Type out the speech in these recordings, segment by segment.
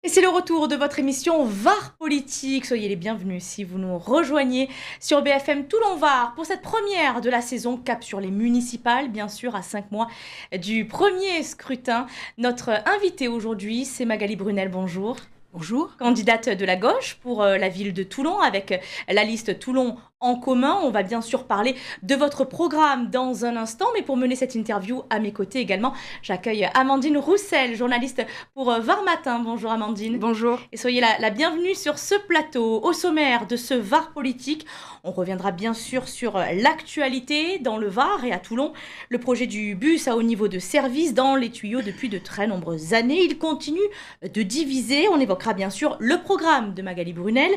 Et c'est le retour de votre émission VAR Politique. Soyez les bienvenus si vous nous rejoignez sur BFM Toulon-Var pour cette première de la saison, cap sur les municipales, bien sûr, à 5 mois du premier scrutin. Notre invitée aujourd'hui, c'est Magali Brunel. Bonjour. Bonjour. Candidate de la gauche pour la ville de Toulon avec la liste Toulon en commun. On va bien sûr parler de votre programme dans un instant, mais pour mener cette interview à mes côtés également, j'accueille Amandine Roussel, journaliste pour Var Matin. Bonjour Amandine. Bonjour. Et soyez la bienvenue sur ce plateau. Au sommaire de ce Var Politique, on reviendra bien sûr sur l'actualité dans le Var et à Toulon. Le projet du bus à haut niveau de service dans les tuyaux depuis de très nombreuses années. Il continue de diviser. On évoquera bien sûr le programme de Magali Brunel.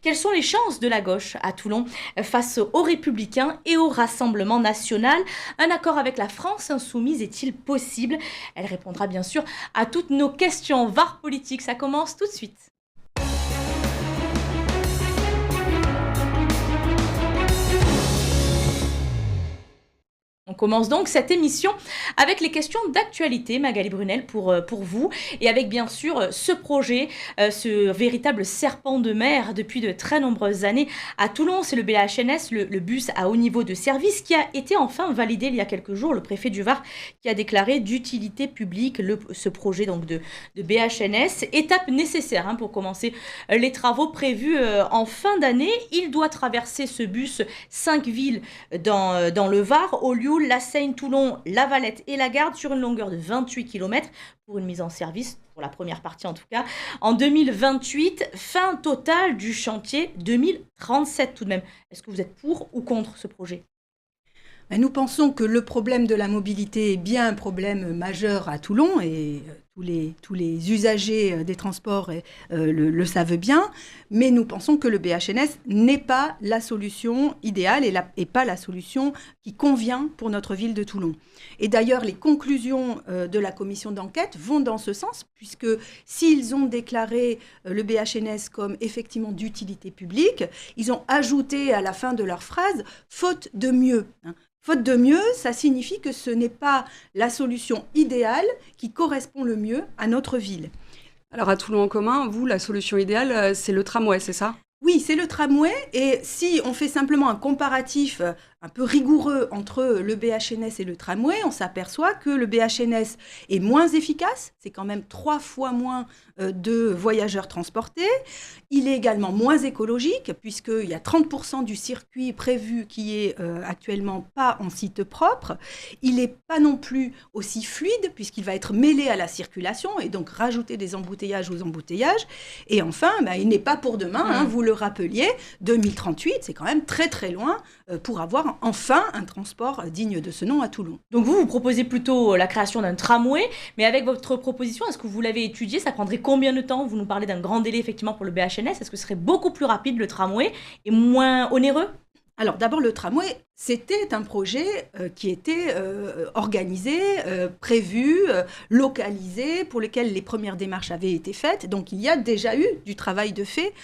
Quelles sont les chances de la gauche à Toulon face aux Républicains et au Rassemblement national? Un accord avec la France insoumise est-il possible? Elle répondra bien sûr à toutes nos questions. VAR Politique, ça commence tout de suite. On commence donc cette émission avec les questions d'actualité, Magali Brunel, pour vous, et avec bien sûr ce projet, ce véritable serpent de mer depuis de très nombreuses années à Toulon. C'est le BHNS, le bus à haut niveau de service, qui a été enfin validé il y a quelques jours. Le préfet du Var qui a déclaré d'utilité publique ce projet donc de BHNS. Étape nécessaire pour commencer les travaux prévus en fin d'année. Il doit traverser ce bus 5 villes dans le Var, au lieu La Seyne, Toulon, La Valette et La Garde sur une longueur de 28 km pour une mise en service, pour la première partie en tout cas, en 2028. Fin totale du chantier 2037 tout de même. Est-ce que vous êtes pour ou contre ce projet ? Nous pensons que le problème de la mobilité est bien un problème majeur à Toulon et tous les usagers des transports le savent bien, mais nous pensons que le BHNS n'est pas la solution idéale et pas la solution qui convient pour notre ville de Toulon. Et d'ailleurs, les conclusions de la commission d'enquête vont dans ce sens, puisque s'ils ont déclaré le BHNS comme effectivement d'utilité publique, ils ont ajouté à la fin de leur phrase « faute de mieux ». Faute de mieux, ça signifie que ce n'est pas la solution idéale qui correspond le mieux à notre ville. Alors à Toulon en commun, vous, la solution idéale, c'est le tramway, c'est ça ? Oui, c'est le tramway, et si on fait simplement un comparatif un peu rigoureux entre le BHNS et le tramway, on s'aperçoit que le BHNS est moins efficace, c'est quand même 3 fois moins de voyageurs transportés. Il est également moins écologique, puisqu'il y a 30% du circuit prévu qui est actuellement pas en site propre. Il n'est pas non plus aussi fluide, puisqu'il va être mêlé à la circulation, et donc rajouter des embouteillages aux embouteillages. Et enfin, il n'est pas pour demain, vous le rappeliez, 2038, c'est quand même très très loin pour avoir enfin un transport digne de ce nom à Toulon. Donc vous proposez plutôt la création d'un tramway, mais avec votre proposition, est-ce que vous l'avez étudié? Ça prendrait combien de temps? Vous nous parlez d'un grand délai effectivement pour le BHNS. Est-ce que ce serait beaucoup plus rapide le tramway et moins onéreux? Alors d'abord, le tramway, c'était un projet qui était organisé, prévu, localisé, pour lequel les premières démarches avaient été faites. Donc il y a déjà eu du travail de fait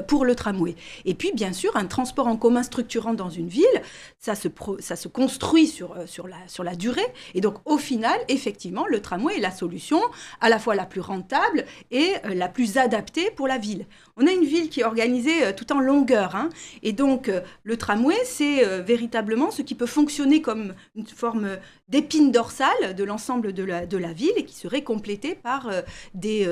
pour le tramway. Et puis bien sûr, un transport en commun structurant dans une ville, ça se construit sur la durée. Et donc au final, effectivement, le tramway est la solution à la fois la plus rentable et la plus adaptée pour la ville. On a une ville qui est organisée tout en longueur. Et donc le tramway, c'est véritablement ce qui peut fonctionner comme une forme d'épine dorsale de l'ensemble de la ville et qui serait complété par des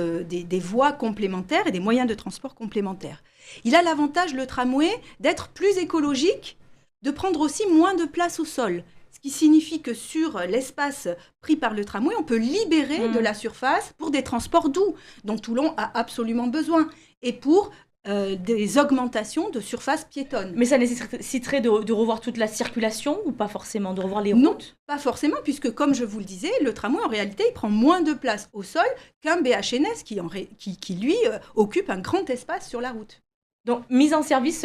voies complémentaires et des moyens de transport complémentaires. Il a l'avantage, le tramway, d'être plus écologique, de prendre aussi moins de place au sol. Ce qui signifie que sur l'espace pris par le tramway, on peut libérer de la surface pour des transports doux, dont Toulon a absolument besoin, et pour des augmentations de surface piétonne. Mais ça nécessiterait de revoir toute la circulation ou pas forcément, de revoir les routes? Non, pas forcément, puisque comme je vous le disais, le tramway en réalité il prend moins de place au sol qu'un BHNS qui lui occupe un grand espace sur la route. Donc, mise en service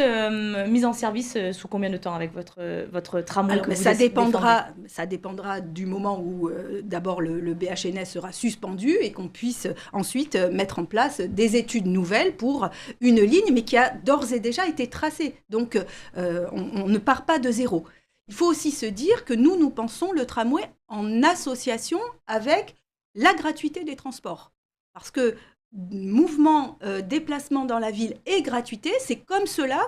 sous combien de temps avec votre tramway? Alors, ça dépendra du moment où d'abord le BHNS sera suspendu et qu'on puisse ensuite mettre en place des études nouvelles pour une ligne, mais qui a d'ores et déjà été tracée. Donc, on ne part pas de zéro. Il faut aussi se dire que nous pensons le tramway en association avec la gratuité des transports. Parce que mouvement, déplacement dans la ville et gratuité, c'est comme cela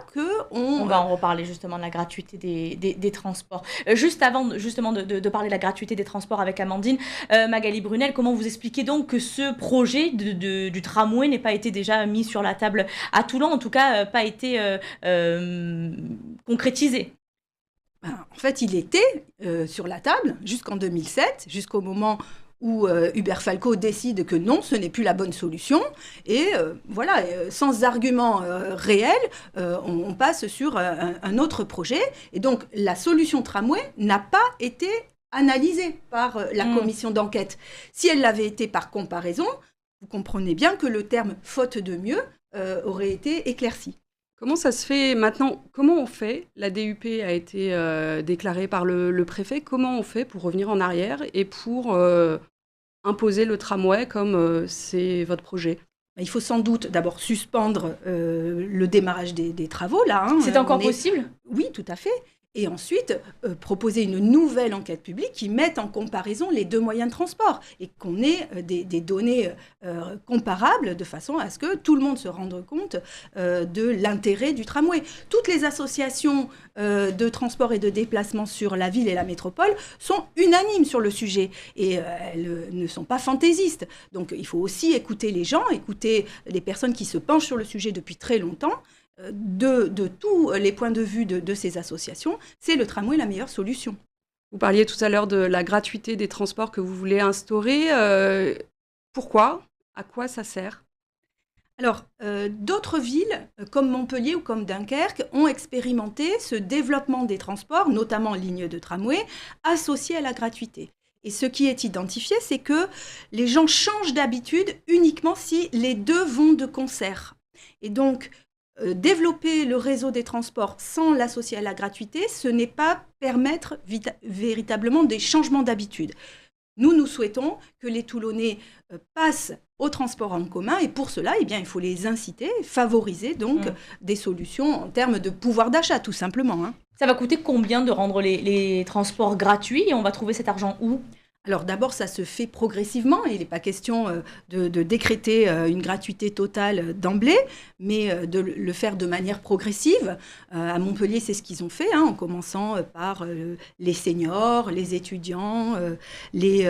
On va en reparler justement de la gratuité des transports. Juste avant justement de parler de la gratuité des transports avec Amandine, Magali Brunel, comment vous expliquez donc que ce projet du tramway n'ait pas été déjà mis sur la table à Toulon, en tout cas pas été concrétisé? En fait, il était sur la table jusqu'en 2007, jusqu'au moment où Hubert Falco décide que non, ce n'est plus la bonne solution. Et voilà, sans argument réel, on passe sur un autre projet. Et donc, la solution tramway n'a pas été analysée par la commission d'enquête. Si elle l'avait été par comparaison, vous comprenez bien que le terme « faute de mieux » aurait été éclairci. Comment ça se fait maintenant? Comment on fait? La DUP a été déclarée par le préfet. Comment on fait pour revenir en arrière et pour imposer le tramway comme c'est votre projet? Il faut sans doute d'abord suspendre le démarrage des travaux, là. C'est encore possible? Oui, tout à fait. Et ensuite, proposer une nouvelle enquête publique qui mette en comparaison les deux moyens de transport et qu'on ait des données comparables de façon à ce que tout le monde se rende compte de l'intérêt du tramway. Toutes les associations de transport et de déplacement sur la ville et la métropole sont unanimes sur le sujet et elles ne sont pas fantaisistes. Donc il faut aussi écouter les gens, écouter les personnes qui se penchent sur le sujet depuis très longtemps. De tous les points de vue de ces associations, c'est le tramway la meilleure solution. Vous parliez tout à l'heure de la gratuité des transports que vous voulez instaurer. Pourquoi? À quoi ça sert? Alors, d'autres villes, comme Montpellier ou comme Dunkerque, ont expérimenté ce développement des transports, notamment lignes de tramway, associées à la gratuité. Et ce qui est identifié, c'est que les gens changent d'habitude uniquement si les deux vont de concert. Et donc, développer le réseau des transports sans l'associer à la gratuité, ce n'est pas permettre véritablement des changements d'habitude. Nous souhaitons que les Toulonnais passent au transport en commun et pour cela, il faut les inciter, favoriser donc des solutions en termes de pouvoir d'achat, tout simplement. Ça va coûter combien de rendre les transports gratuits et on va trouver cet argent où ? Alors d'abord, ça se fait progressivement. Il n'est pas question de décréter une gratuité totale d'emblée, mais de le faire de manière progressive. À Montpellier, c'est ce qu'ils ont fait, en commençant par les seniors, les étudiants, les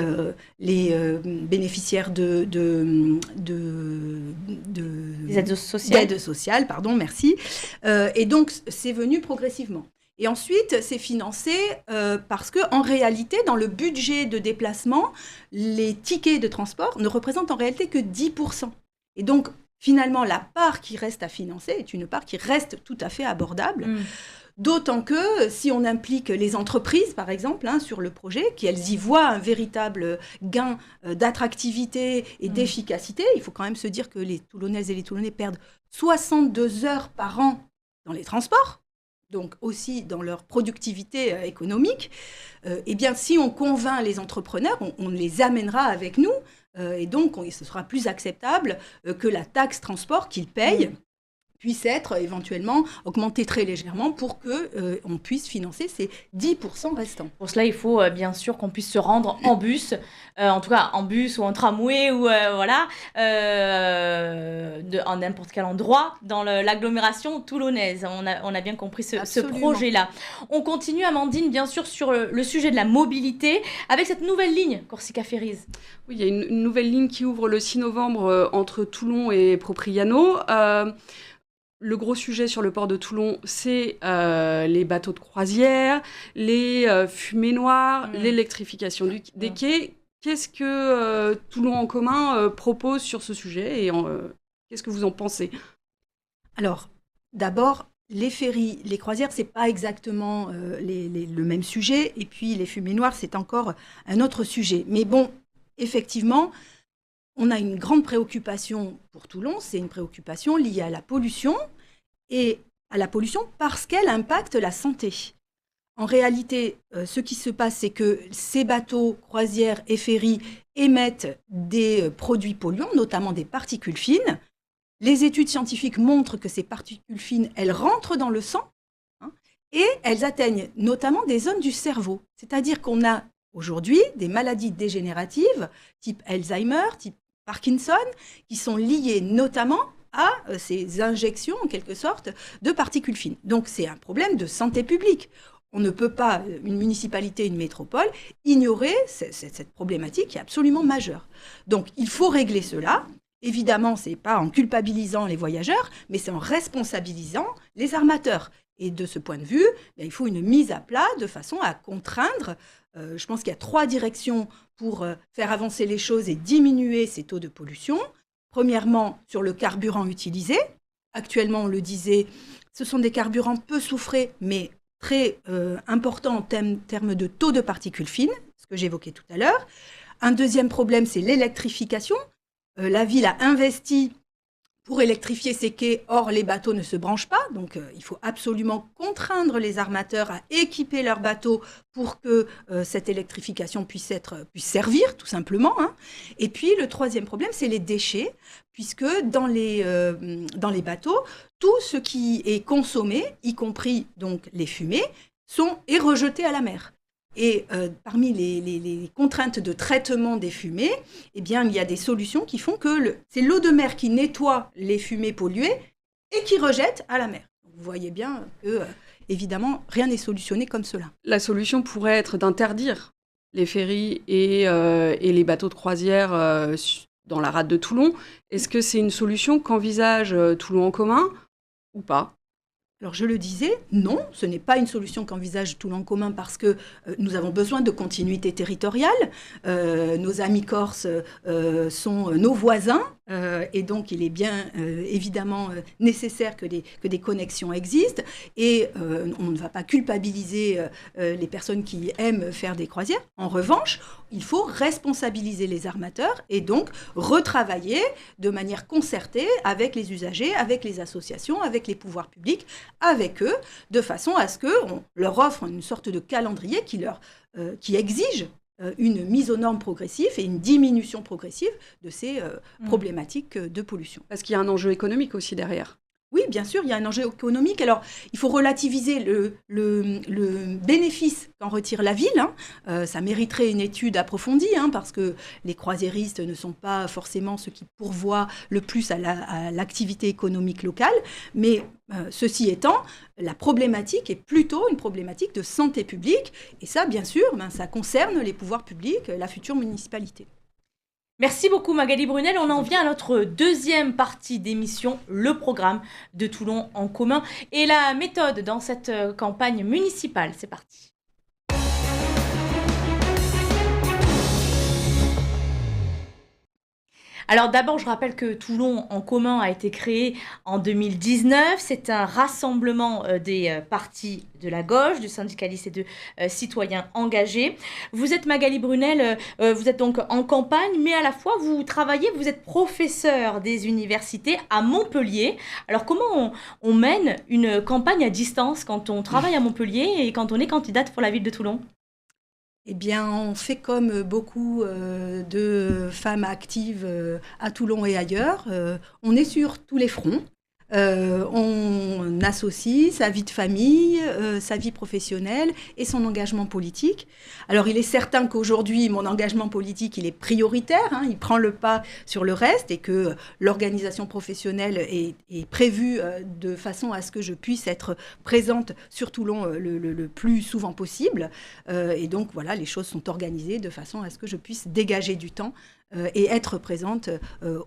bénéficiaires des aides sociales. D'aides sociales, pardon, merci. Et donc, c'est venu progressivement. Et ensuite, c'est financé parce qu'en réalité, dans le budget de déplacement, les tickets de transport ne représentent en réalité que 10%. Et donc, finalement, la part qui reste à financer est une part qui reste tout à fait abordable. D'autant que si on implique les entreprises, par exemple, sur le projet, qu'elles y voient un véritable gain d'attractivité et d'efficacité, il faut quand même se dire que les Toulonnaises et les Toulonnais perdent 62 heures par an dans les transports, donc aussi dans leur productivité économique, eh bien, si on convainc les entrepreneurs, on les amènera avec nous, et donc ce sera plus acceptable que la taxe transport qu'ils payent puisse être éventuellement augmentée très légèrement pour qu'on puisse financer ces 10% restants. Pour cela, il faut bien sûr qu'on puisse se rendre en bus, en tout cas en bus ou en tramway ou voilà, en n'importe quel endroit dans l'agglomération toulonnaise. On a bien compris ce projet-là. On continue, Amandine, bien sûr, sur le sujet de la mobilité avec cette nouvelle ligne Corsica Ferries. Oui, il y a une nouvelle ligne qui ouvre le 6 novembre entre Toulon et Propriano. Le gros sujet sur le port de Toulon, c'est les bateaux de croisière, les fumées noires, l'électrification des quais. Qu'est-ce que Toulon en commun propose sur ce sujet et qu'est-ce que vous en pensez? Alors, d'abord, les ferries, les croisières, ce n'est pas exactement le même sujet. Et puis, les fumées noires, c'est encore un autre sujet. Mais bon, effectivement, on a une grande préoccupation pour Toulon, c'est une préoccupation liée à la pollution, et à la pollution parce qu'elle impacte la santé. En réalité, ce qui se passe, c'est que ces bateaux, croisières et ferries émettent des produits polluants, notamment des particules fines. Les études scientifiques montrent que ces particules fines, elles rentrent dans le sang, et elles atteignent notamment des zones du cerveau. C'est-à-dire qu'on a aujourd'hui des maladies dégénératives, type Alzheimer, type Parkinson, qui sont liées notamment à ces injections, en quelque sorte, de particules fines. Donc c'est un problème de santé publique. On ne peut pas, une municipalité, une métropole, ignorer cette problématique qui est absolument majeure. Donc il faut régler cela. Évidemment, ce n'est pas en culpabilisant les voyageurs, mais c'est en responsabilisant les armateurs. Et de ce point de vue, il faut une mise à plat de façon à contraindre. Je pense qu'il y a 3 directions pour faire avancer les choses et diminuer ces taux de pollution. Premièrement, sur le carburant utilisé. Actuellement, on le disait, ce sont des carburants peu soufrés, mais très importants en termes de taux de particules fines, ce que j'évoquais tout à l'heure. Un deuxième problème, c'est l'électrification. La ville a investi pour électrifier ses quais, or les bateaux ne se branchent pas, donc il faut absolument contraindre les armateurs à équiper leurs bateaux pour que cette électrification puisse servir, tout simplement. Et puis le troisième problème, c'est les déchets, puisque dans les bateaux, tout ce qui est consommé, y compris donc les fumées, est rejeté à la mer. Et parmi les contraintes de traitement des fumées, eh bien, il y a des solutions qui font que c'est l'eau de mer qui nettoie les fumées polluées et qui rejette à la mer. Vous voyez bien que, évidemment, rien n'est solutionné comme cela. La solution pourrait être d'interdire les ferries et les bateaux de croisière dans la rade de Toulon. Est-ce que c'est une solution qu'envisage Toulon en commun ou pas ? Alors je le disais, non, ce n'est pas une solution qu'envisage Toulon en commun parce que nous avons besoin de continuité territoriale. Nos amis corses sont nos voisins et donc il est bien évidemment nécessaire que des connexions existent et on ne va pas culpabiliser les personnes qui aiment faire des croisières. En revanche, il faut responsabiliser les armateurs et donc retravailler de manière concertée avec les usagers, avec les associations, avec les pouvoirs publics, avec eux, de façon à ce qu'on leur offre une sorte de calendrier qui exige une mise aux normes progressive et une diminution progressive de ces problématiques de pollution. Parce qu'il y a un enjeu économique aussi derrière. Oui, bien sûr, il y a un enjeu économique. Alors, il faut relativiser le bénéfice qu'en retire la ville. Ça mériterait une étude approfondie, parce que les croisiéristes ne sont pas forcément ceux qui pourvoient le plus à l'activité économique locale. Mais ceci étant, la problématique est plutôt une problématique de santé publique. Et ça, bien sûr, ça concerne les pouvoirs publics, la future municipalité. Merci beaucoup Magali Brunel. On en vient à notre deuxième partie d'émission, le programme de Toulon en commun et la méthode dans cette campagne municipale. C'est parti. Alors d'abord, je rappelle que Toulon en commun a été créé en 2019. C'est un rassemblement des partis de la gauche, de syndicalistes et de citoyens engagés. Vous êtes Magali Brunel, vous êtes donc en campagne, mais à la fois vous travaillez, vous êtes professeur des universités à Montpellier. Alors comment on mène une campagne à distance quand on travaille à Montpellier et quand on est candidate pour la ville de Toulon ? Eh bien, on fait comme beaucoup de femmes actives à Toulon et ailleurs. On est sur tous les fronts. On associe sa vie de famille, sa vie professionnelle et son engagement politique. Alors, il est certain qu'aujourd'hui, mon engagement politique, il est prioritaire, il prend le pas sur le reste et que l'organisation professionnelle est prévue de façon à ce que je puisse être présente sur Toulon le plus souvent possible. Et donc, voilà, les choses sont organisées de façon à ce que je puisse dégager du temps et être présente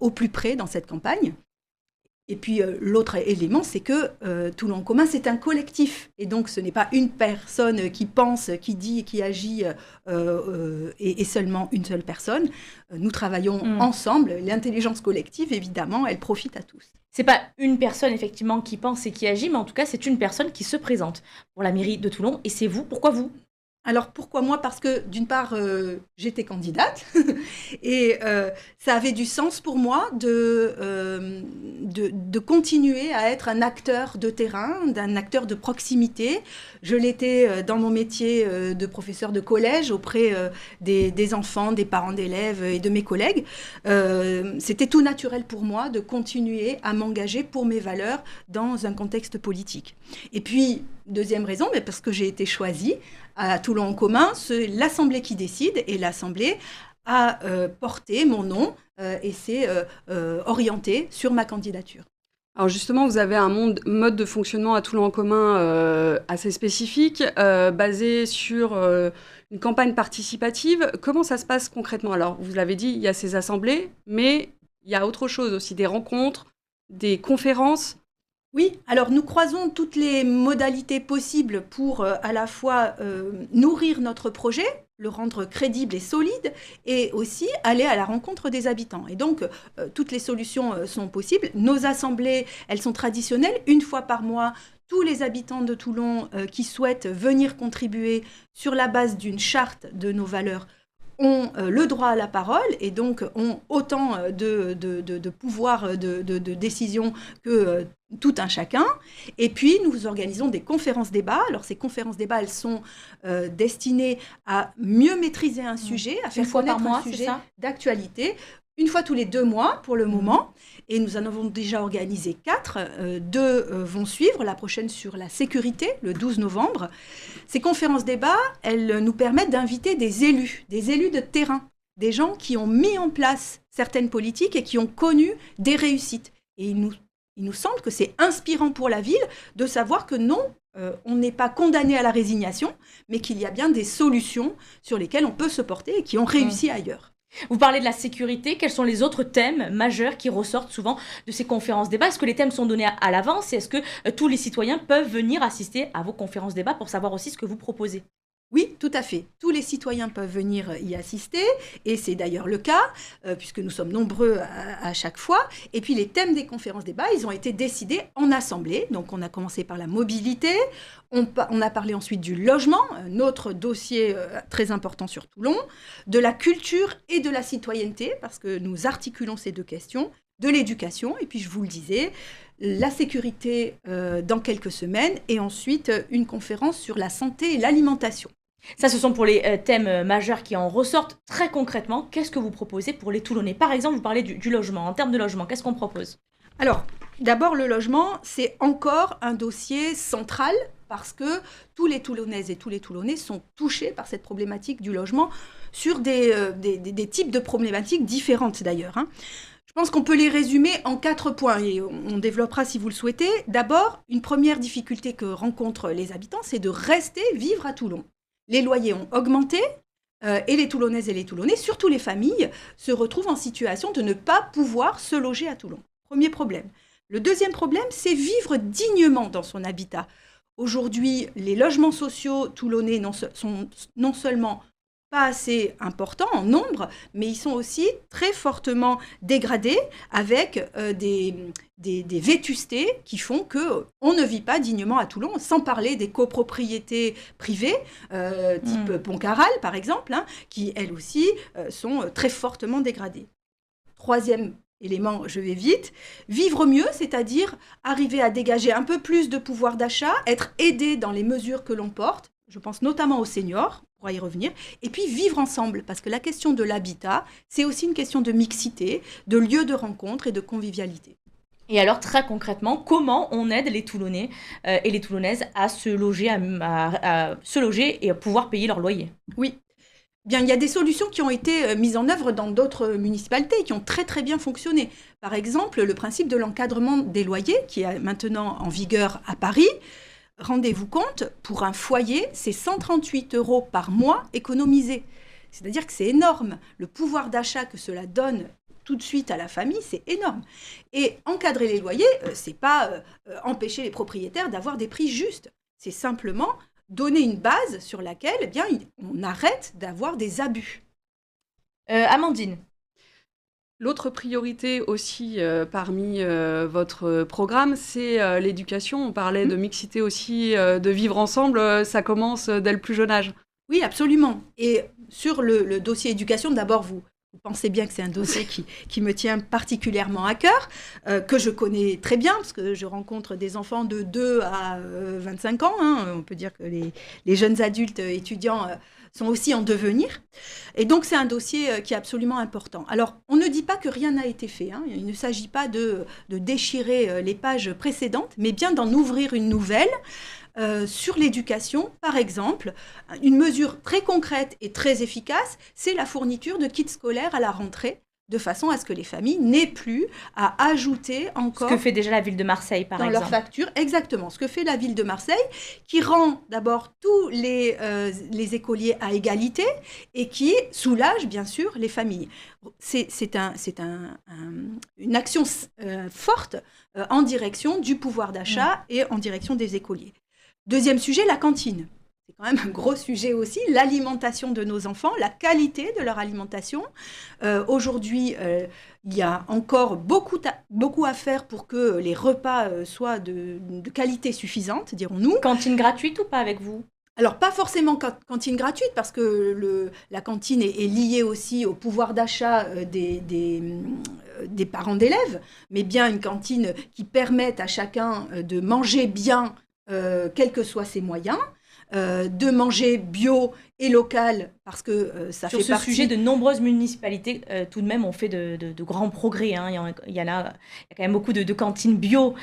au plus près dans cette campagne. Et puis l'autre élément, c'est que Toulon en commun, c'est un collectif. Et donc ce n'est pas une personne qui pense, qui dit et qui agit et seulement une seule personne. Nous travaillons ensemble. L'intelligence collective, évidemment, elle profite à tous. C'est pas une personne effectivement qui pense et qui agit, mais en tout cas c'est une personne qui se présente pour la mairie de Toulon. Et c'est vous. Pourquoi vous ? Alors pourquoi moi ? Parce que d'une part, j'étais candidate et ça avait du sens pour moi de continuer à être un acteur de terrain, un acteur de proximité. Je l'étais dans mon métier de professeur de collège auprès des enfants, des parents d'élèves et de mes collègues. C'était tout naturel pour moi de continuer à m'engager pour mes valeurs dans un contexte politique. Et puis, deuxième raison, mais parce que j'ai été choisie à Toulon en commun, c'est l'Assemblée qui décide et l'Assemblée a porté mon nom et s'est orienté sur ma candidature. Alors justement, vous avez un mode de fonctionnement à Toulon en commun assez spécifique, basé sur une campagne participative. Comment ça se passe concrètement? Alors, vous l'avez dit, il y a ces assemblées, mais il y a autre chose aussi, des rencontres, des conférences. Oui, alors nous croisons toutes les modalités possibles pour à la fois nourrir notre projet, le rendre crédible et solide, et aussi aller à la rencontre des habitants. Et donc, toutes les solutions sont possibles. Nos assemblées, elles sont traditionnelles. Une fois par mois, tous les habitants de Toulon qui souhaitent venir contribuer sur la base d'une charte de nos valeurs ont le droit à la parole et donc ont autant de pouvoir de décision que tout un chacun. Et puis, nous organisons des conférences-débats. Alors, ces conférences-débats, elles sont destinées à mieux maîtriser un sujet, à faire connaître un sujet d'actualité. Une fois tous les 2 mois pour le moment, et nous en avons déjà organisé 4. 2 vont suivre, la prochaine sur la sécurité, le 12 novembre. Ces conférences-débats, elles nous permettent d'inviter des élus de terrain, des gens qui ont mis en place certaines politiques et qui ont connu des réussites. Et il nous semble que c'est inspirant pour la ville de savoir que non, on n'est pas condamné à la résignation, mais qu'il y a bien des solutions sur lesquelles on peut se porter et qui ont réussi ailleurs. Vous parlez de la sécurité, quels sont les autres thèmes majeurs qui ressortent souvent de ces conférences-débats? Est-ce que les thèmes sont donnés à l'avance et est-ce que tous les citoyens peuvent venir assister à vos conférences-débats pour savoir aussi ce que vous proposez? Oui, tout à fait. Tous les citoyens peuvent venir y assister, et c'est d'ailleurs le cas, puisque nous sommes nombreux à chaque fois. Et puis les thèmes des conférences-débats, ils ont été décidés en assemblée. Donc on a commencé par la mobilité, on a parlé ensuite du logement, notre dossier très important sur Toulon, de la culture et de la citoyenneté, parce que nous articulons ces 2 questions, de l'éducation, et puis je vous le disais, la sécurité dans quelques semaines, et ensuite une conférence sur la santé et l'alimentation. Ça, ce sont pour les thèmes majeurs qui en ressortent. Très concrètement, qu'est-ce que vous proposez pour les Toulonnais? Par exemple, vous parlez du logement. En termes de logement, qu'est-ce qu'on propose? Alors, d'abord, le logement, c'est encore un dossier central parce que tous les Toulonnaises et tous les Toulonnais sont touchés par cette problématique du logement sur des types de problématiques différentes d'ailleurs, hein. Je pense qu'on peut les résumer en 4 points et on développera si vous le souhaitez. D'abord, une première difficulté que rencontrent les habitants, c'est de rester vivre à Toulon. Les loyers ont augmenté et les Toulonnaises et les Toulonnais, surtout les familles, se retrouvent en situation de ne pas pouvoir se loger à Toulon. Premier problème. Le deuxième problème, c'est vivre dignement dans son habitat. Aujourd'hui, les logements sociaux toulonnais sont non seulement pas assez importants en nombre, mais ils sont aussi très fortement dégradés avec des vétustés qui font qu'on ne vit pas dignement à Toulon, sans parler des copropriétés privées, type Pontcarral par exemple, hein, qui elles aussi sont très fortement dégradées. Troisième élément, je vais vite, vivre mieux, c'est-à-dire arriver à dégager un peu plus de pouvoir d'achat, être aidé dans les mesures que l'on porte, je pense notamment aux seniors, on pourra y revenir, et puis vivre ensemble, parce que la question de l'habitat, c'est aussi une question de mixité, de lieu de rencontre et de convivialité. Et alors, très concrètement, comment on aide les Toulonnais et les Toulonnaises à se loger, à se loger et à pouvoir payer leur loyer? Oui. Bien, il y a des solutions qui ont été mises en œuvre dans d'autres municipalités et qui ont très très bien fonctionné. Par exemple, le principe de l'encadrement des loyers, qui est maintenant en vigueur à Paris. Rendez-vous compte, pour un foyer, c'est 138 € par mois économisés. C'est-à-dire que c'est énorme. Le pouvoir d'achat que cela donne tout de suite à la famille, c'est énorme. Et encadrer les loyers, c'est pas empêcher les propriétaires d'avoir des prix justes. C'est simplement donner une base sur laquelle eh bien, on arrête d'avoir des abus. Amandine. L'autre priorité aussi parmi votre programme, c'est l'éducation. On parlait de mixité aussi, de vivre ensemble. Ça commence dès le plus jeune âge. Oui, absolument. Et sur le dossier éducation, d'abord, vous pensez bien que c'est un dossier qui me tient particulièrement à cœur, que je connais très bien, parce que je rencontre des enfants de 2 à 25 ans. Hein. On peut dire que les jeunes adultes étudiants sont aussi en devenir. Et donc, c'est un dossier qui est absolument important. Alors, on ne dit pas que rien n'a été fait. Hein. Il ne s'agit pas de déchirer les pages précédentes, mais bien d'en ouvrir une nouvelle sur l'éducation, par exemple, une mesure très concrète et très efficace, c'est la fourniture de kits scolaires à la rentrée, de façon à ce que les familles n'aient plus à ajouter encore... Ce que fait déjà la ville de Marseille, par exemple. Dans leur facture, exactement. Ce que fait la ville de Marseille, qui rend d'abord tous les écoliers à égalité et qui soulage, bien sûr, les familles. C'est une action forte en direction du pouvoir d'achat et en direction des écoliers. Deuxième sujet, la cantine. C'est quand même un gros sujet aussi, l'alimentation de nos enfants, la qualité de leur alimentation. Aujourd'hui, il y a encore beaucoup à faire pour que les repas soient de qualité suffisante, dirons-nous. Cantine gratuite ou pas avec vous ? Alors, pas forcément cantine gratuite, parce que la cantine est liée aussi au pouvoir d'achat des parents d'élèves, mais bien une cantine qui permette à chacun de manger bien, quels que soient ses moyens. De manger bio et local, parce que ça fait partie... Sur ce sujet, de nombreuses municipalités, tout de même, ont fait de grands progrès. Hein. Il y a quand même beaucoup de cantines bio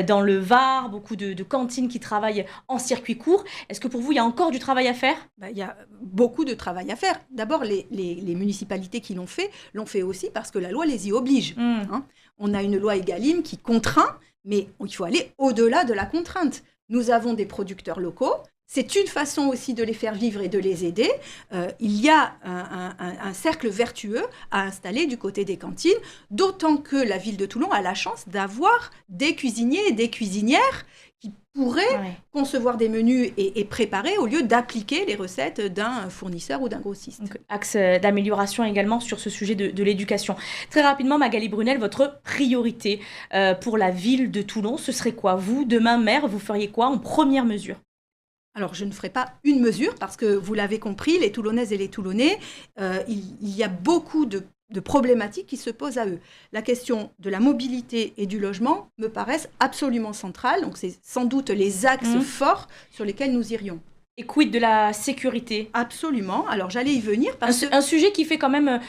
dans le Var, beaucoup de cantines qui travaillent en circuit court. Est-ce que pour vous, il y a encore du travail à faire ? Il y a beaucoup de travail à faire. D'abord, les municipalités qui l'ont fait aussi parce que la loi les y oblige. Hein. On a une loi Egalim qui contraint, mais il faut aller au-delà de la contrainte. Nous avons des producteurs locaux. C'est une façon aussi de les faire vivre et de les aider. Il y a un cercle vertueux à installer du côté des cantines, d'autant que la ville de Toulon a la chance d'avoir des cuisiniers et des cuisinières qui pourraient concevoir des menus et préparer au lieu d'appliquer les recettes d'un fournisseur ou d'un grossiste. Donc, axe d'amélioration également sur ce sujet de l'éducation. Très rapidement, Magali Brunel, votre priorité pour la ville de Toulon, ce serait quoi ? Vous, demain, maire, vous feriez quoi en première mesure ? Alors, je ne ferai pas une mesure parce que, vous l'avez compris, les Toulonnaises et les Toulonnais, il y a beaucoup de problématiques qui se posent à eux. La question de la mobilité et du logement me paraissent absolument centrales. Donc, c'est sans doute les axes forts sur lesquels nous irions. Et quid de la sécurité ? Absolument. Alors, j'allais y venir parce que... Un sujet qui fait quand même...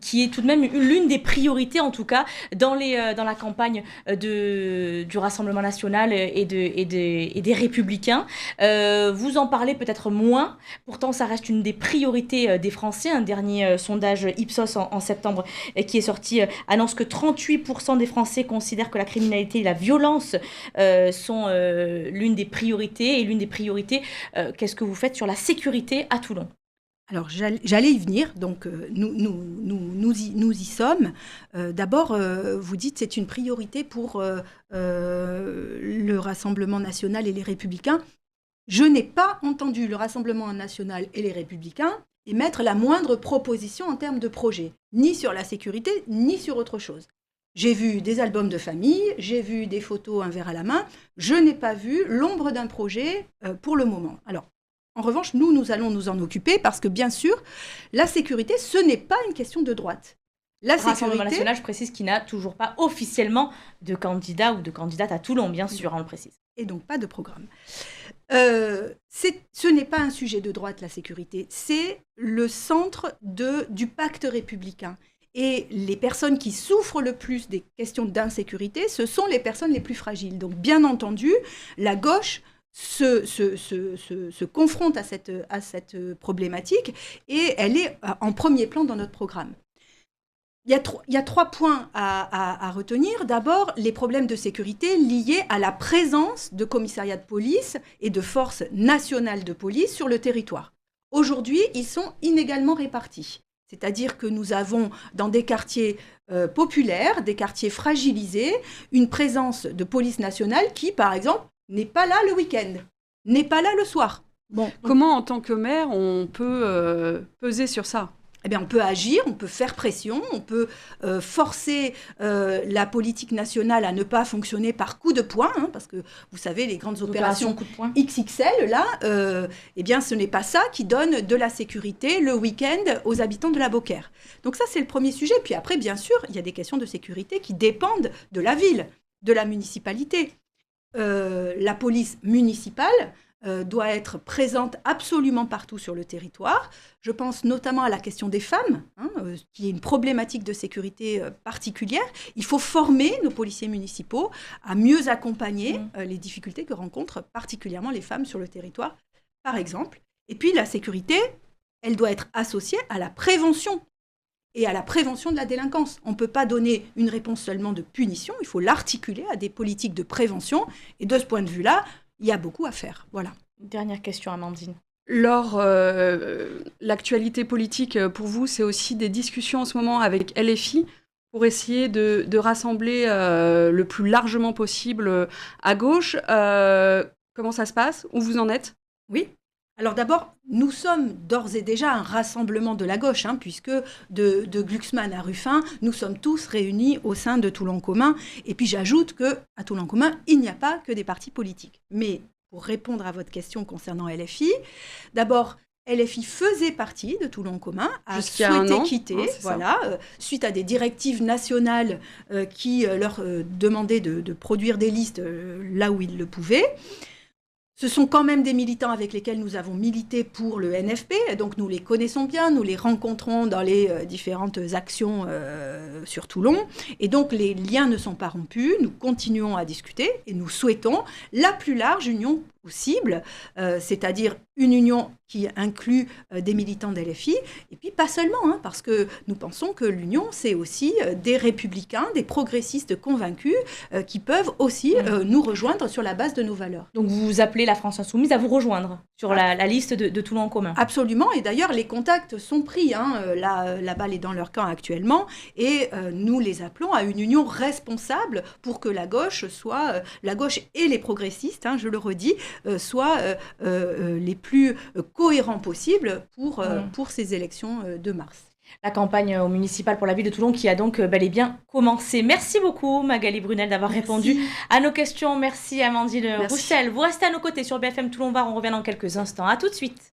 qui est tout de même l'une des priorités, en tout cas, dans la campagne du Rassemblement national et des Républicains. Vous en parlez peut-être moins. Pourtant, ça reste une des priorités des Français. Un dernier sondage Ipsos en septembre qui est sorti annonce que 38% des Français considèrent que la criminalité et la violence sont l'une des priorités et l'une des priorités. Qu'est-ce que vous faites sur la sécurité à Toulon ? Alors, j'allais y venir, donc nous y sommes. D'abord, vous dites c'est une priorité pour le Rassemblement national et les Républicains. Je n'ai pas entendu le Rassemblement national et les Républicains émettre la moindre proposition en termes de projet, ni sur la sécurité, ni sur autre chose. J'ai vu des albums de famille, j'ai vu des photos un verre à la main, je n'ai pas vu l'ombre d'un projet pour le moment. Alors, en revanche, nous allons nous en occuper parce que, bien sûr, la sécurité, ce n'est pas une question de droite. La Rassemblement national, je précise qu'il n'a toujours pas officiellement de candidat ou de candidate à Toulon, bien sûr, on le précise. Et donc pas de programme. Ce n'est pas un sujet de droite, la sécurité, c'est le centre du pacte républicain. Et les personnes qui souffrent le plus des questions d'insécurité, ce sont les personnes les plus fragiles. Donc, bien entendu, la gauche se confronte à cette problématique et elle est en premier plan dans notre programme. Il y a 3 points à retenir. D'abord, les problèmes de sécurité liés à la présence de commissariats de police et de forces nationales de police sur le territoire. Aujourd'hui, ils sont inégalement répartis. C'est-à-dire que nous avons dans des quartiers populaires, des quartiers fragilisés, une présence de police nationale qui, par exemple, n'est pas là le week-end, n'est pas là le soir. Bon, comment, en tant que maire, on peut peser sur ça ? Eh bien, on peut agir, on peut faire pression, on peut forcer la politique nationale à ne pas fonctionner par coup de poing, hein, parce que vous savez, les grandes opérations coup de poing. XXL, là, eh bien, ce n'est pas ça qui donne de la sécurité le week-end aux habitants de la Beaucaire. Donc ça, c'est le premier sujet. Puis après, bien sûr, il y a des questions de sécurité qui dépendent de la ville, de la municipalité. La police municipale doit être présente absolument partout sur le territoire. Je pense notamment à la question des femmes, qui est une problématique de sécurité particulière. Il faut former nos policiers municipaux à mieux accompagner les difficultés que rencontrent particulièrement les femmes sur le territoire, par exemple. Et puis la sécurité, elle doit être associée à la prévention et à la prévention de la délinquance. On ne peut pas donner une réponse seulement de punition, il faut l'articuler à des politiques de prévention. Et de ce point de vue-là, il y a beaucoup à faire. Voilà. Dernière question, Amandine. L'actualité politique, pour vous, c'est aussi des discussions en ce moment avec LFI pour essayer de rassembler le plus largement possible à gauche. Comment ça se passe? Où vous en êtes? Oui. Alors d'abord, nous sommes d'ores et déjà un rassemblement de la gauche, puisque de Glucksmann à Ruffin, nous sommes tous réunis au sein de Toulon Commun. Et puis j'ajoute qu'à Toulon Commun, il n'y a pas que des partis politiques. Mais pour répondre à votre question concernant LFI, d'abord, LFI faisait partie de Toulon Commun, a souhaité quitter, suite à des directives nationales qui leur demandaient de produire des listes là où ils le pouvaient. Ce sont quand même des militants avec lesquels nous avons milité pour le NFP, donc nous les connaissons bien, nous les rencontrons dans les différentes actions sur Toulon, et donc les liens ne sont pas rompus, nous continuons à discuter et nous souhaitons la plus large union possible, c'est-à-dire une union qui inclut des militants d'LFI, et puis pas seulement, parce que nous pensons que l'union, c'est aussi des républicains, des progressistes convaincus qui peuvent aussi nous rejoindre sur la base de nos valeurs. Donc vous appelez la France Insoumise à vous rejoindre sur la liste de Toulon en commun. Absolument, et d'ailleurs les contacts sont pris, la balle est dans leur camp actuellement, et nous les appelons à une union responsable pour que la gauche et les progressistes, je le redis, soient les plus cohérents possibles pour ces élections de mars. La campagne municipale pour la ville de Toulon qui a donc bel et bien commencé. Merci beaucoup Magali Brunel d'avoir répondu à nos questions. Merci Amandine Roussel. Vous restez à nos côtés sur BFM Toulon Var. On revient dans quelques instants. À tout de suite.